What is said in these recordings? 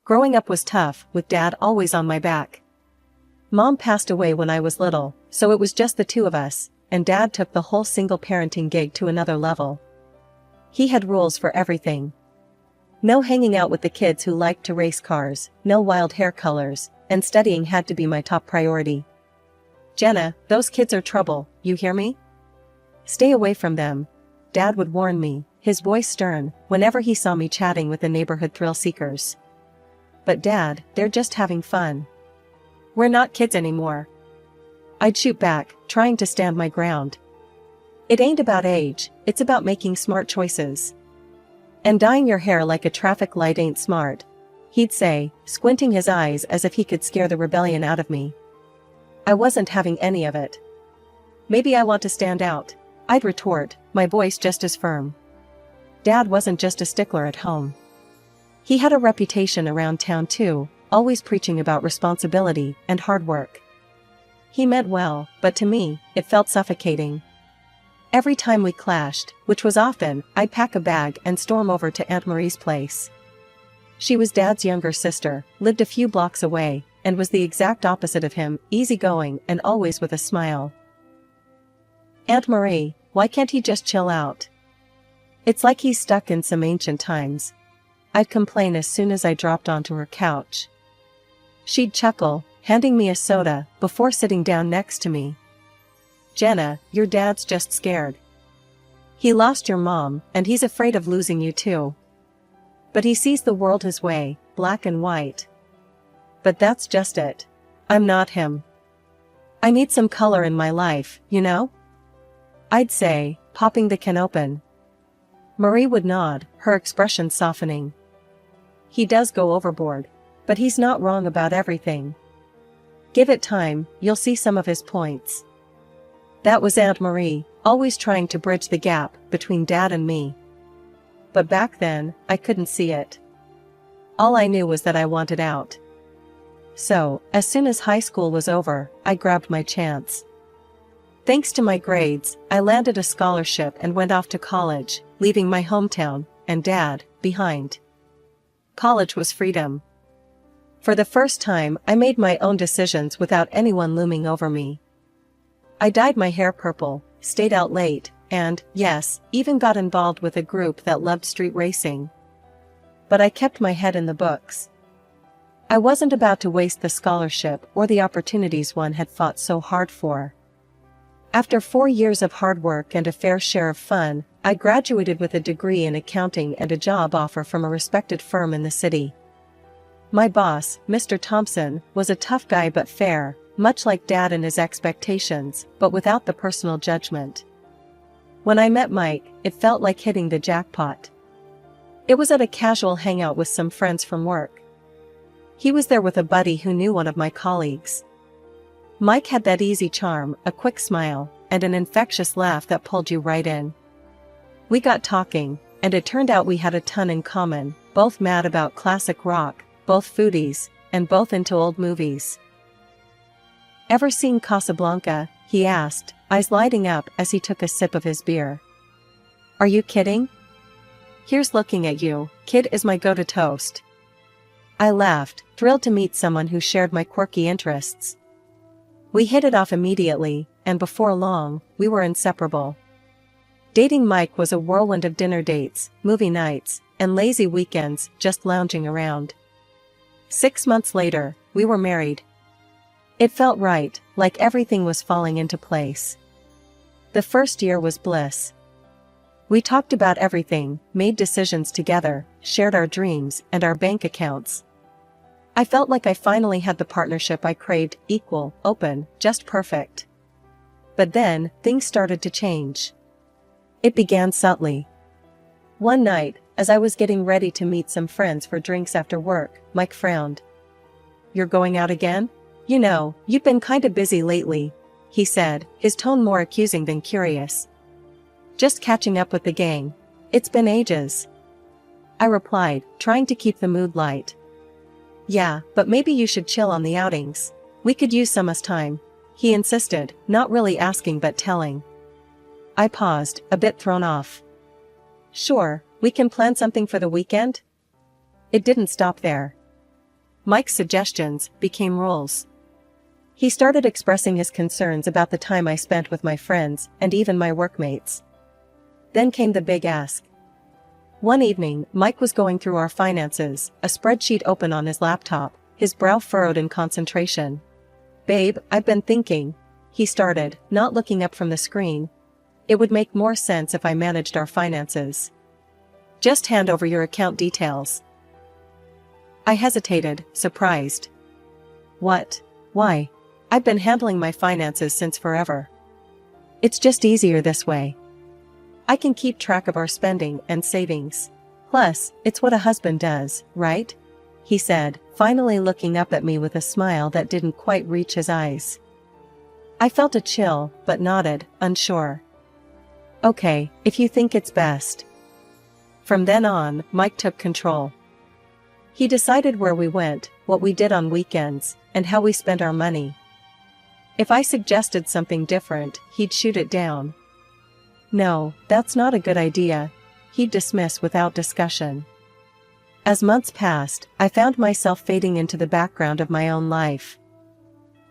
Growing up was tough, with Dad always on my back. Mom passed away when I was little, so it was just the two of us, and Dad took the whole single parenting gig to another level. He had rules for everything. No hanging out with the kids who liked to race cars, no wild hair colors, and studying had to be my top priority. "Jenna, those kids are trouble, you hear me? Stay away from them," Dad would warn me, his voice stern, whenever he saw me chatting with the neighborhood thrill seekers. "But Dad, they're just having fun. We're not kids anymore." I'd shoot back, trying to stand my ground. "It ain't about age, it's about making smart choices. And dyeing your hair like a traffic light ain't smart," he'd say, squinting his eyes as if he could scare the rebellion out of me. I wasn't having any of it. "Maybe I want to stand out," I'd retort, my voice just as firm. Dad wasn't just a stickler at home. He had a reputation around town too, always preaching about responsibility and hard work. He meant well, but to me, it felt suffocating. Every time we clashed, which was often, I'd pack a bag and storm over to Aunt Marie's place. She was Dad's younger sister, lived a few blocks away, and was the exact opposite of him, easygoing and always with a smile. "Aunt Marie, why can't he just chill out? It's like he's stuck in some ancient times," I'd complain as soon as I dropped onto her couch. She'd chuckle, handing me a soda, before sitting down next to me. "Jenna, your dad's just scared. He lost your mom, and he's afraid of losing you too. But he sees the world his way, black and white. But that's just it. I'm not him. I need some color in my life, you know?" I'd say, popping the can open. Marie would nod, her expression softening. "He does go overboard. But he's not wrong about everything. Give it time, you'll see some of his points." That was Aunt Marie, always trying to bridge the gap between Dad and me. But back then, I couldn't see it. All I knew was that I wanted out. So, as soon as high school was over, I grabbed my chance. Thanks to my grades, I landed a scholarship and went off to college, leaving my hometown, and Dad, behind. College was freedom. For the first time, I made my own decisions without anyone looming over me. I dyed my hair purple, stayed out late, and, yes, even got involved with a group that loved street racing. But I kept my head in the books. I wasn't about to waste the scholarship or the opportunities one had fought so hard for. After 4 years of hard work and a fair share of fun, I graduated with a degree in accounting and a job offer from a respected firm in the city. My boss, Mr. Thompson, was a tough guy but fair, much like Dad and his expectations, but without the personal judgment. When I met Mike, it felt like hitting the jackpot. It was at a casual hangout with some friends from work. He was there with a buddy who knew one of my colleagues. Mike had that easy charm, a quick smile, and an infectious laugh that pulled you right in. We got talking, and it turned out we had a ton in common, both mad about classic rock, both foodies, and both into old movies. "Ever seen Casablanca?" he asked, eyes lighting up as he took a sip of his beer. "Are you kidding? Here's looking at you, kid is my go-to toast." I laughed, thrilled to meet someone who shared my quirky interests. We hit it off immediately, and before long, we were inseparable. Dating Mike was a whirlwind of dinner dates, movie nights, and lazy weekends just lounging around. 6 months later, we were married. It felt right, like everything was falling into place. The first year was bliss. We talked about everything, made decisions together, shared our dreams and our bank accounts. I felt like I finally had the partnership I craved, equal, open, just perfect. But then, things started to change. It began subtly. One night, as I was getting ready to meet some friends for drinks after work, Mike frowned. "You're going out again? You know, you've been kinda busy lately," he said, his tone more accusing than curious. "Just catching up with the gang. It's been ages." I replied, trying to keep the mood light. "Yeah, but maybe you should chill on the outings. We could use some us time," he insisted, not really asking but telling. I paused, a bit thrown off. "Sure, we can plan something for the weekend?" It didn't stop there. Mike's suggestions became rules. He started expressing his concerns about the time I spent with my friends and even my workmates. Then came the big ask. One evening, Mike was going through our finances, a spreadsheet open on his laptop, his brow furrowed in concentration. "Babe, I've been thinking," he started, not looking up from the screen. "It would make more sense if I managed our finances. Just hand over your account details." I hesitated, surprised. "What? Why? I've been handling my finances since forever. It's just easier this way. I can keep track of our spending and savings. Plus, it's what a husband does, right?" he said, finally looking up at me with a smile that didn't quite reach his eyes. I felt a chill, but nodded, unsure. "Okay, if you think it's best." From then on, Mike took control. He decided where we went, what we did on weekends, and how we spent our money. If I suggested something different, he'd shoot it down. "No, that's not a good idea," he'd dismiss without discussion. As months passed, I found myself fading into the background of my own life.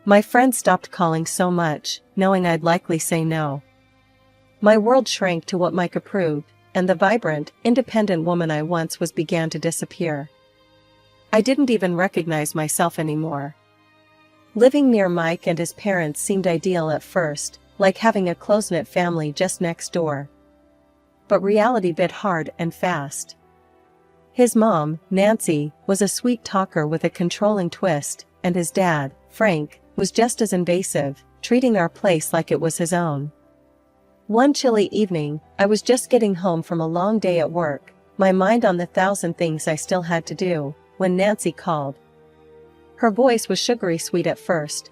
My friends stopped calling so much, knowing I'd likely say no. My world shrank to what Mike approved, and the vibrant, independent woman I once was began to disappear. I didn't even recognize myself anymore. Living near Mike and his parents seemed ideal at first, like having a close-knit family just next door. But reality bit hard and fast. His mom, Nancy, was a sweet talker with a controlling twist, and his dad, Frank, was just as invasive, treating our place like it was his own. One chilly evening, I was just getting home from a long day at work, my mind on the thousand things I still had to do, when Nancy called. Her voice was sugary sweet at first.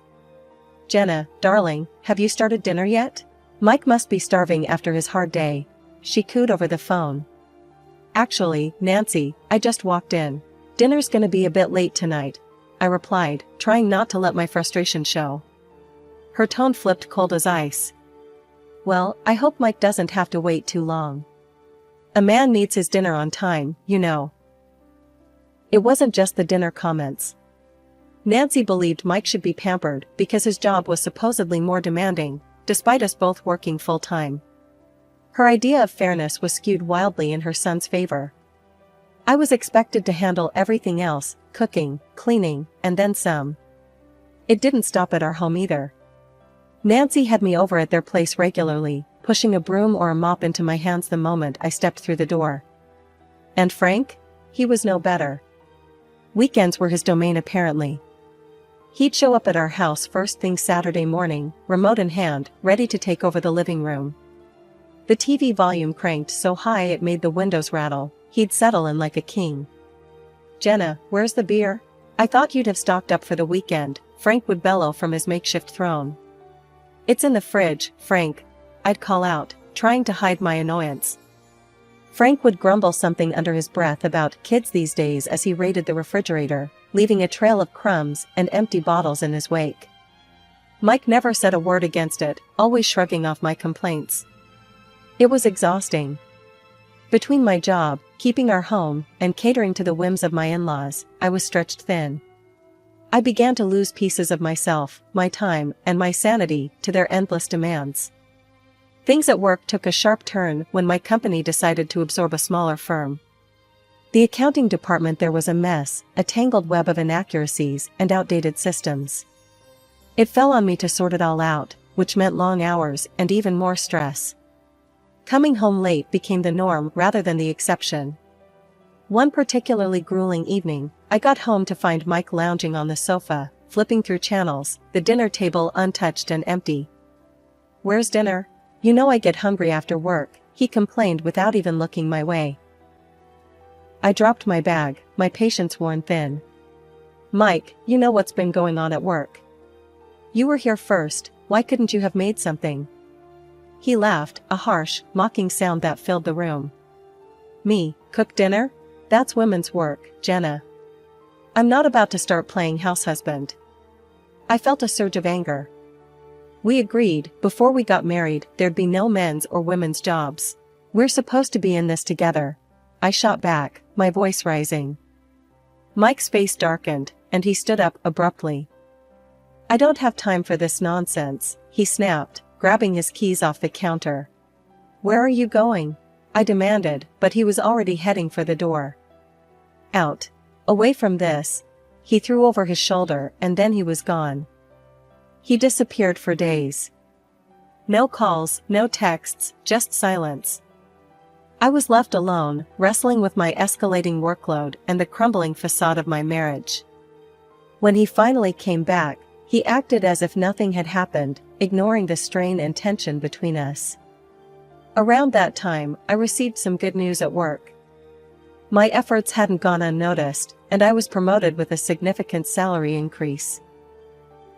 "Jenna, darling, have you started dinner yet? Mike must be starving after his hard day," she cooed over the phone. "Actually, Nancy, I just walked in. Dinner's gonna be a bit late tonight," I replied, trying not to let my frustration show. Her tone flipped cold as ice. "Well, I hope Mike doesn't have to wait too long. A man needs his dinner on time, you know." It wasn't just the dinner comments. Nancy believed Mike should be pampered because his job was supposedly more demanding, despite us both working full-time. Her idea of fairness was skewed wildly in her son's favor. I was expected to handle everything else, cooking, cleaning, and then some. It didn't stop at our home either. Nancy had me over at their place regularly, pushing a broom or a mop into my hands the moment I stepped through the door. And Frank? He was no better. Weekends were his domain apparently. He'd show up at our house first thing Saturday morning, remote in hand, ready to take over the living room. The TV volume cranked so high it made the windows rattle. He'd settle in like a king. "Jenna, where's the beer? I thought you'd have stocked up for the weekend," Frank would bellow from his makeshift throne. "It's in the fridge, Frank," I'd call out, trying to hide my annoyance. Frank would grumble something under his breath about kids these days as he raided the refrigerator, leaving a trail of crumbs and empty bottles in his wake. Mike never said a word against it, always shrugging off my complaints. It was exhausting. Between my job, keeping our home, and catering to the whims of my in-laws, I was stretched thin. I began to lose pieces of myself, my time, and my sanity to their endless demands. Things at work took a sharp turn when my company decided to absorb a smaller firm. The accounting department there was a mess, a tangled web of inaccuracies and outdated systems. It fell on me to sort it all out, which meant long hours and even more stress. Coming home late became the norm rather than the exception. One particularly grueling evening, I got home to find Mike lounging on the sofa, flipping through channels, the dinner table untouched and empty. "Where's dinner? You know I get hungry after work," he complained without even looking my way. I dropped my bag, my patience worn thin. "Mike, you know what's been going on at work. You were here first, why couldn't you have made something?" He laughed, a harsh, mocking sound that filled the room. "Me, cook dinner? That's women's work, Jenna. I'm not about to start playing house husband." I felt a surge of anger. We agreed, before we got married, there'd be no men's or women's jobs. "We're supposed to be in this together," I shot back, my voice rising. Mike's face darkened, and he stood up abruptly. "I don't have time for this nonsense," he snapped, grabbing his keys off the counter. "Where are you going?" I demanded, but he was already heading for the door. "Out. Away from this." He threw over his shoulder, and then he was gone. He disappeared for days. No calls, no texts, just silence. I was left alone, wrestling with my escalating workload and the crumbling facade of my marriage. When he finally came back, he acted as if nothing had happened, ignoring the strain and tension between us. Around that time, I received some good news at work. My efforts hadn't gone unnoticed, and I was promoted with a significant salary increase.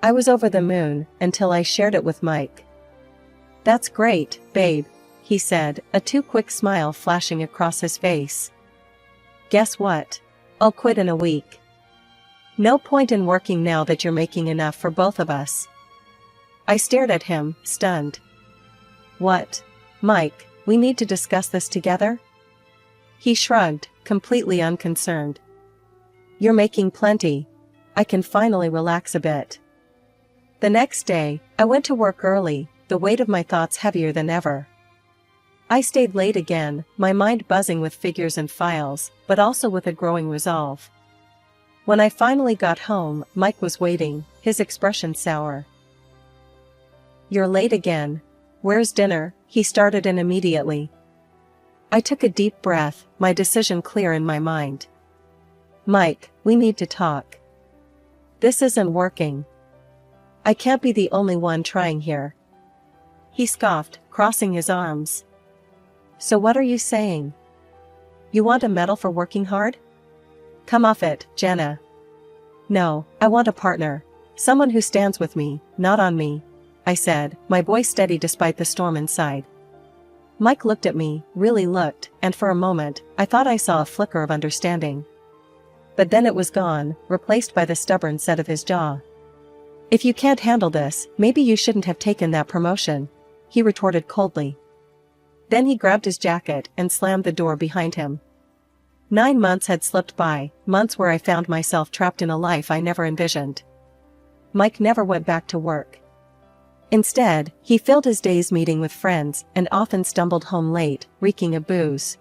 I was over the moon, until I shared it with Mike. "That's great, babe," he said, a too quick smile flashing across his face. "Guess what? I'll quit in a week. No point in working now that you're making enough for both of us." I stared at him, stunned. "What? Mike, we need to discuss this together?" He shrugged, completely unconcerned. "You're making plenty. I can finally relax a bit." The next day, I went to work early, the weight of my thoughts heavier than ever. I stayed late again, my mind buzzing with figures and files, but also with a growing resolve. When I finally got home, Mike was waiting, his expression sour. "You're late again. Where's dinner?" he started in immediately. I took a deep breath, my decision clear in my mind. "Mike, we need to talk. This isn't working. I can't be the only one trying here." He scoffed, crossing his arms. "So what are you saying? You want a medal for working hard? Come off it, Jenna." "No, I want a partner. Someone who stands with me, not on me," I said, my voice steady despite the storm inside. Mike looked at me, really looked, and for a moment, I thought I saw a flicker of understanding. But then it was gone, replaced by the stubborn set of his jaw. "If you can't handle this, maybe you shouldn't have taken that promotion," he retorted coldly. Then he grabbed his jacket and slammed the door behind him. 9 months had slipped by, months where I found myself trapped in a life I never envisioned. Mike never went back to work. Instead, he filled his days meeting with friends and often stumbled home late, reeking of booze.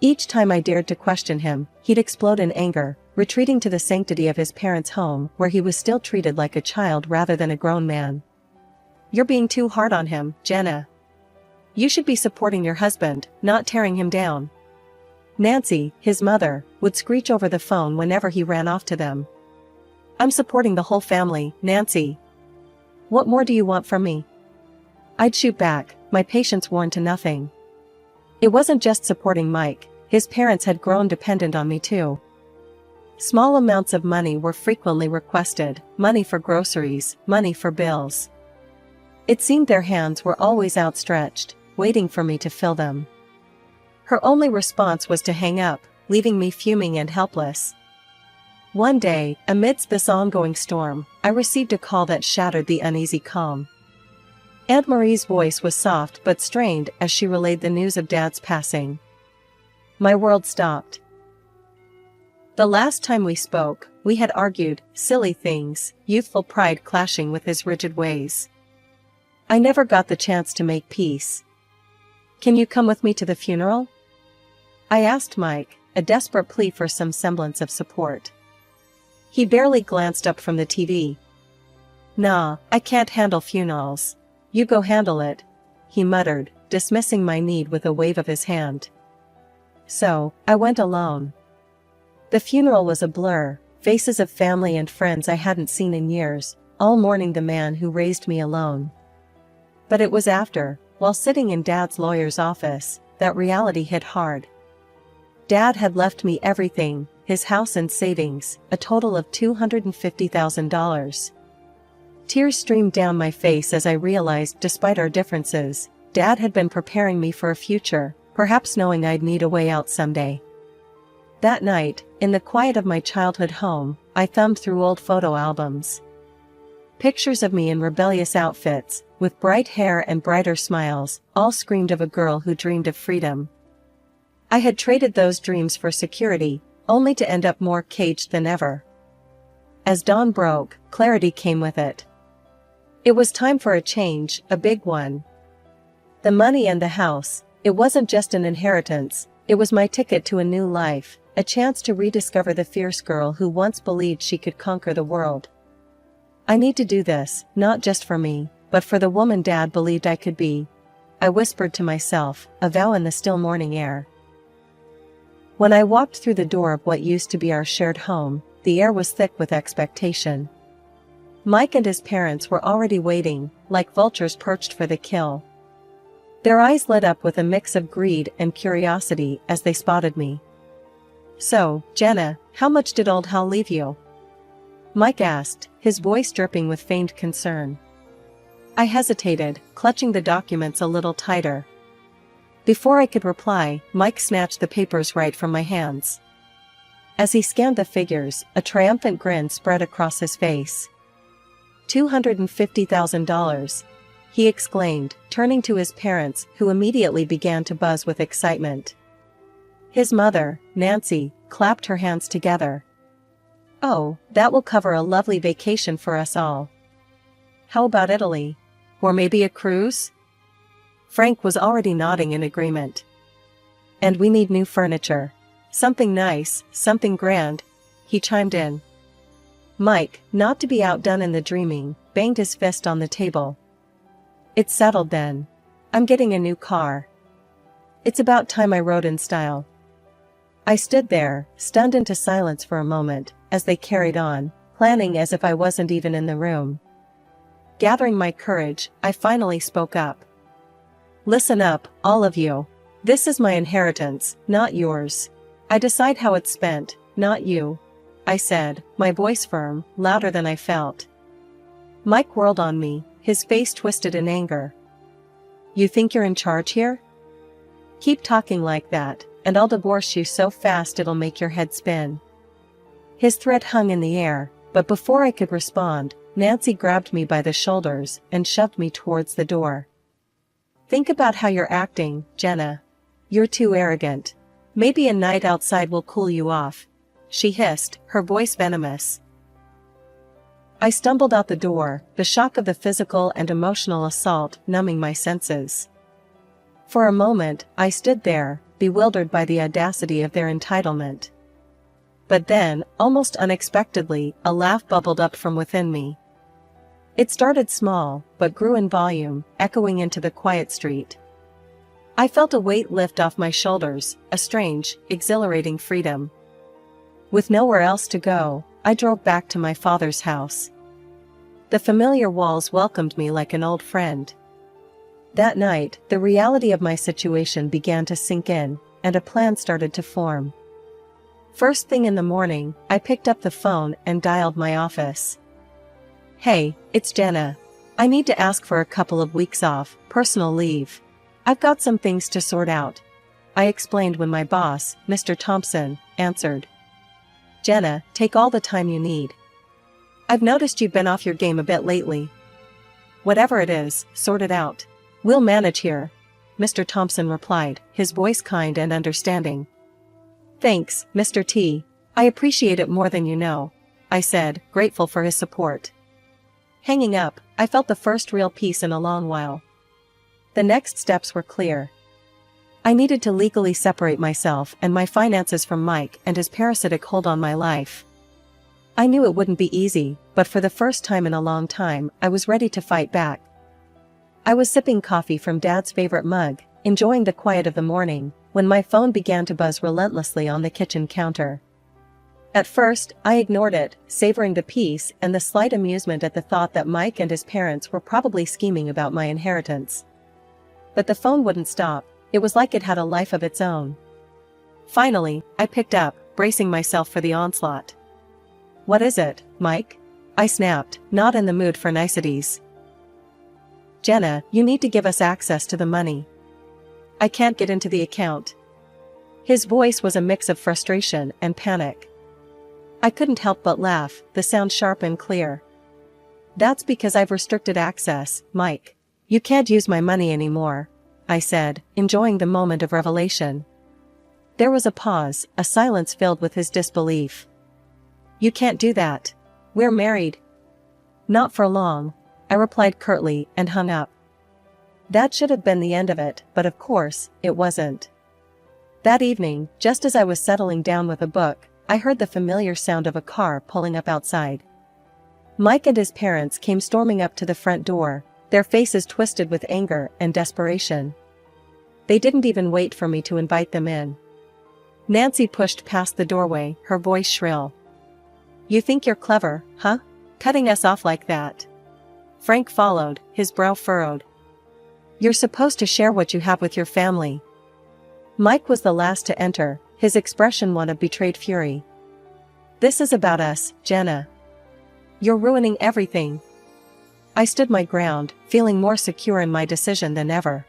Each time I dared to question him, he'd explode in anger, retreating to the sanctity of his parents' home where he was still treated like a child rather than a grown man. "You're being too hard on him, Jenna. You should be supporting your husband, not tearing him down." Nancy, his mother, would screech over the phone whenever he ran off to them. "I'm supporting the whole family, Nancy. What more do you want from me?" I'd shoot back, my patience worn to nothing. It wasn't just supporting Mike, his parents had grown dependent on me too. Small amounts of money were frequently requested, money for groceries, money for bills. It seemed their hands were always outstretched, waiting for me to fill them. Her only response was to hang up, leaving me fuming and helpless. One day, amidst this ongoing storm, I received a call that shattered the uneasy calm. Aunt Marie's voice was soft but strained as she relayed the news of Dad's passing. My world stopped. The last time we spoke, we had argued, silly things, youthful pride clashing with his rigid ways. I never got the chance to make peace. "Can you come with me to the funeral?" I asked Mike, a desperate plea for some semblance of support. He barely glanced up from the TV. "Nah, I can't handle funerals. You go handle it," he muttered, dismissing my need with a wave of his hand. So, I went alone. The funeral was a blur, faces of family and friends I hadn't seen in years, all mourning the man who raised me alone. But it was after, while sitting in Dad's lawyer's office, that reality hit hard. Dad had left me everything, his house and savings, a total of $250,000. Tears streamed down my face as I realized, despite our differences, Dad had been preparing me for a future, perhaps knowing I'd need a way out someday. That night, in the quiet of my childhood home, I thumbed through old photo albums. Pictures of me in rebellious outfits, with bright hair and brighter smiles, all screamed of a girl who dreamed of freedom. I had traded those dreams for security, only to end up more caged than ever. As dawn broke, clarity came with it. It was time for a change, a big one. The money and the house, it wasn't just an inheritance, it was my ticket to a new life, a chance to rediscover the fierce girl who once believed she could conquer the world. I need to do this, not just for me, but for the woman Dad believed I could be, I whispered to myself, a vow in the still morning air. When I walked through the door of what used to be our shared home, the air was thick with expectation. Mike and his parents were already waiting, like vultures perched for the kill. Their eyes lit up with a mix of greed and curiosity as they spotted me. "So, Jenna, how much did old Hal leave you?" Mike asked, his voice dripping with feigned concern. I hesitated, clutching the documents a little tighter. Before I could reply, Mike snatched the papers right from my hands. As he scanned the figures, a triumphant grin spread across his face. $250,000, he exclaimed, turning to his parents, who immediately began to buzz with excitement. His mother, Nancy, clapped her hands together. "Oh, that will cover a lovely vacation for us all. How about Italy? Or maybe a cruise?" Frank was already nodding in agreement. "And we need new furniture. Something nice, something grand," he chimed in. Mike, not to be outdone in the dreaming, banged his fist on the table. "It's settled then. I'm getting a new car. It's about time I rode in style." I stood there, stunned into silence for a moment, as they carried on, planning as if I wasn't even in the room. Gathering my courage, I finally spoke up. "Listen up, all of you. This is my inheritance, not yours. I decide how it's spent, not you," I said, my voice firm, louder than I felt. Mike whirled on me, his face twisted in anger. "You think you're in charge here? Keep talking like that, and I'll divorce you so fast it'll make your head spin." His threat hung in the air, but before I could respond, Nancy grabbed me by the shoulders and shoved me towards the door. "Think about how you're acting, Jenna. You're too arrogant. Maybe a night outside will cool you off," she hissed, her voice venomous. I stumbled out the door, the shock of the physical and emotional assault numbing my senses. For a moment, I stood there, bewildered by the audacity of their entitlement. But then, almost unexpectedly, a laugh bubbled up from within me. It started small, but grew in volume, echoing into the quiet street. I felt a weight lift off my shoulders, a strange, exhilarating freedom. With nowhere else to go, I drove back to my father's house. The familiar walls welcomed me like an old friend. That night, the reality of my situation began to sink in, and a plan started to form. First thing in the morning, I picked up the phone and dialed my office. "Hey, it's Jenna. I need to ask for a couple of weeks off, personal leave. I've got some things to sort out," I explained when my boss, Mr. Thompson, answered. "Jenna, take all the time you need. I've noticed you've been off your game a bit lately. Whatever it is, sort it out. We'll manage here," Mr. Thompson replied, his voice kind and understanding. "Thanks, Mr. T. I appreciate it more than you know," I said, grateful for his support. Hanging up, I felt the first real peace in a long while. The next steps were clear. I needed to legally separate myself and my finances from Mike and his parasitic hold on my life. I knew it wouldn't be easy, but for the first time in a long time, I was ready to fight back. I was sipping coffee from Dad's favorite mug, enjoying the quiet of the morning, when my phone began to buzz relentlessly on the kitchen counter. At first, I ignored it, savoring the peace and the slight amusement at the thought that Mike and his parents were probably scheming about my inheritance. But the phone wouldn't stop, it was like it had a life of its own. Finally, I picked up, bracing myself for the onslaught. "What is it, Mike?" I snapped, not in the mood for niceties. "Jenna, you need to give us access to the money. I can't get into the account." His voice was a mix of frustration and panic. I couldn't help but laugh, the sound sharp and clear. "That's because I've restricted access, Mike. You can't use my money anymore," I said, enjoying the moment of revelation. There was a pause, a silence filled with his disbelief. "You can't do that. We're married." "Not for long," I replied curtly and hung up. That should have been the end of it, but of course, it wasn't. That evening, just as I was settling down with a book, I heard the familiar sound of a car pulling up outside. Mike and his parents came storming up to the front door, their faces twisted with anger and desperation. They didn't even wait for me to invite them in. Nancy pushed past the doorway, her voice shrill. "You think you're clever, huh? Cutting us off like that?" Frank followed, his brow furrowed. "You're supposed to share what you have with your family." Mike was the last to enter, his expression one of betrayed fury. "This is about us, Jenna. You're ruining everything." I stood my ground, feeling more secure in my decision than ever.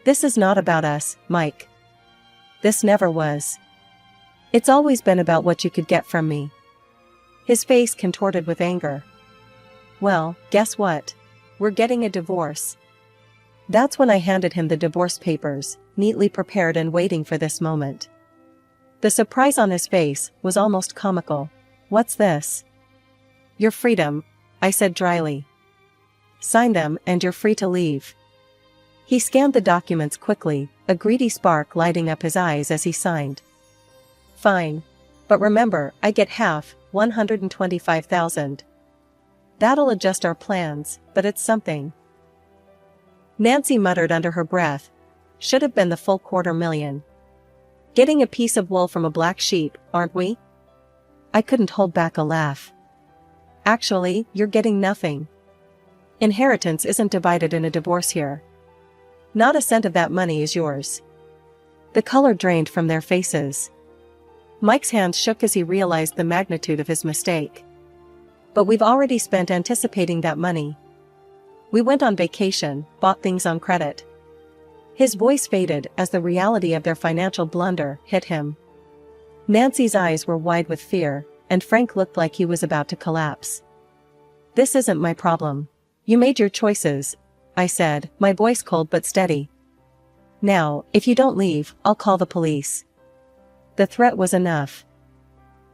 "This is not about us, Mike. This never was. It's always been about what you could get from me." His face contorted with anger. "Well, guess what? We're getting a divorce." That's when I handed him the divorce papers, neatly prepared and waiting for this moment. The surprise on his face was almost comical. "What's this?" "Your freedom," I said dryly. "Sign them and you're free to leave." He scanned the documents quickly, a greedy spark lighting up his eyes as he signed. "Fine. But remember, I get half, 125,000. That'll adjust our plans, but it's something." Nancy muttered under her breath. "Should have been the full $250,000. Getting a piece of wool from a black sheep, aren't we?" I couldn't hold back a laugh. "Actually, you're getting nothing. Inheritance isn't divided in a divorce here. Not a cent of that money is yours." The color drained from their faces. Mike's hands shook as he realized the magnitude of his mistake. "But we've already spent anticipating that money. We went on vacation, bought things on credit." His voice faded as the reality of their financial blunder hit him. Nancy's eyes were wide with fear, and Frank looked like he was about to collapse. "This isn't my problem. You made your choices," I said, my voice cold but steady. "Now, if you don't leave, I'll call the police." The threat was enough.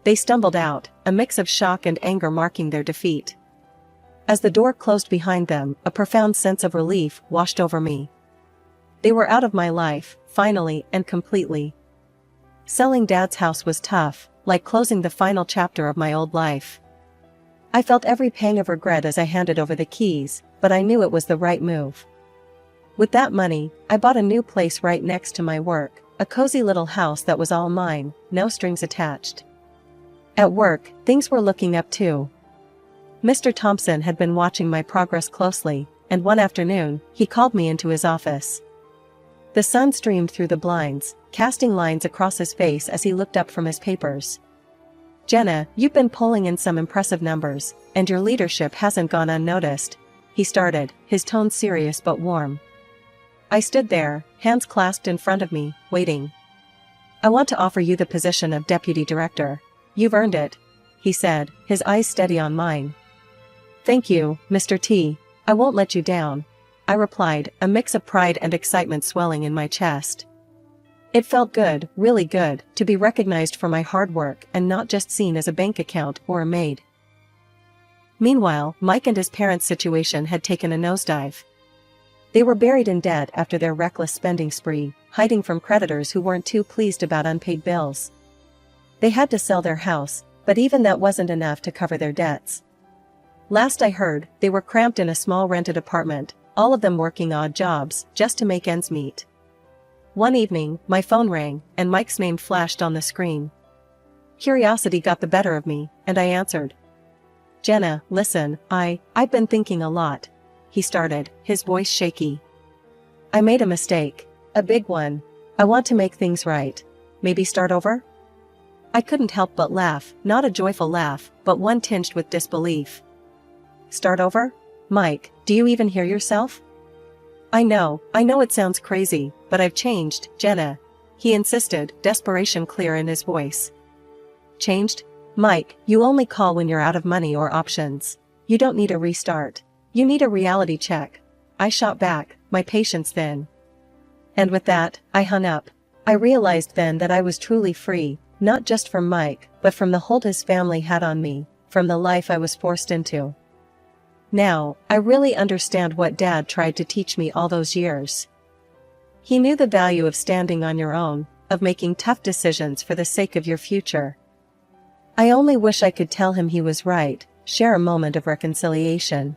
They stumbled out, a mix of shock and anger marking their defeat. As the door closed behind them, a profound sense of relief washed over me. They were out of my life, finally and completely. Selling Dad's house was tough, like closing the final chapter of my old life. I felt every pang of regret as I handed over the keys, but I knew it was the right move. With that money, I bought a new place right next to my work, a cozy little house that was all mine, no strings attached. At work, things were looking up too. Mr. Thompson had been watching my progress closely, and one afternoon, he called me into his office. The sun streamed through the blinds, casting lines across his face as he looked up from his papers. "Jenna, you've been pulling in some impressive numbers, and your leadership hasn't gone unnoticed," he started, his tone serious but warm. I stood there, hands clasped in front of me, waiting. "I want to offer you the position of deputy director. You've earned it," he said, his eyes steady on mine. "Thank you, Mr. T. I won't let you down," I replied, a mix of pride and excitement swelling in my chest. It felt good, really good, to be recognized for my hard work and not just seen as a bank account or a maid. Meanwhile, Mike and his parents' situation had taken a nosedive. They were buried in debt after their reckless spending spree, hiding from creditors who weren't too pleased about unpaid bills. They had to sell their house, but even that wasn't enough to cover their debts. Last I heard, they were cramped in a small rented apartment, all of them working odd jobs, just to make ends meet. One evening, my phone rang, and Mike's name flashed on the screen. Curiosity got the better of me, and I answered. "Jenna, listen, I've been thinking a lot," he started, his voice shaky. "I made a mistake. A big one. I want to make things right. Maybe start over?" I couldn't help but laugh, not a joyful laugh, but one tinged with disbelief. "Start over? Mike, do you even hear yourself?" I know it sounds crazy, but I've changed, Jenna," he insisted, desperation clear in his voice. "Changed? Mike, you only call when you're out of money or options. You don't need a restart. You need a reality check," I shot back, my patience thin. And with that, I hung up. I realized then that I was truly free, not just from Mike, but from the hold his family had on me, from the life I was forced into. Now, I really understand what Dad tried to teach me all those years. He knew the value of standing on your own, of making tough decisions for the sake of your future. I only wish I could tell him he was right, share a moment of reconciliation.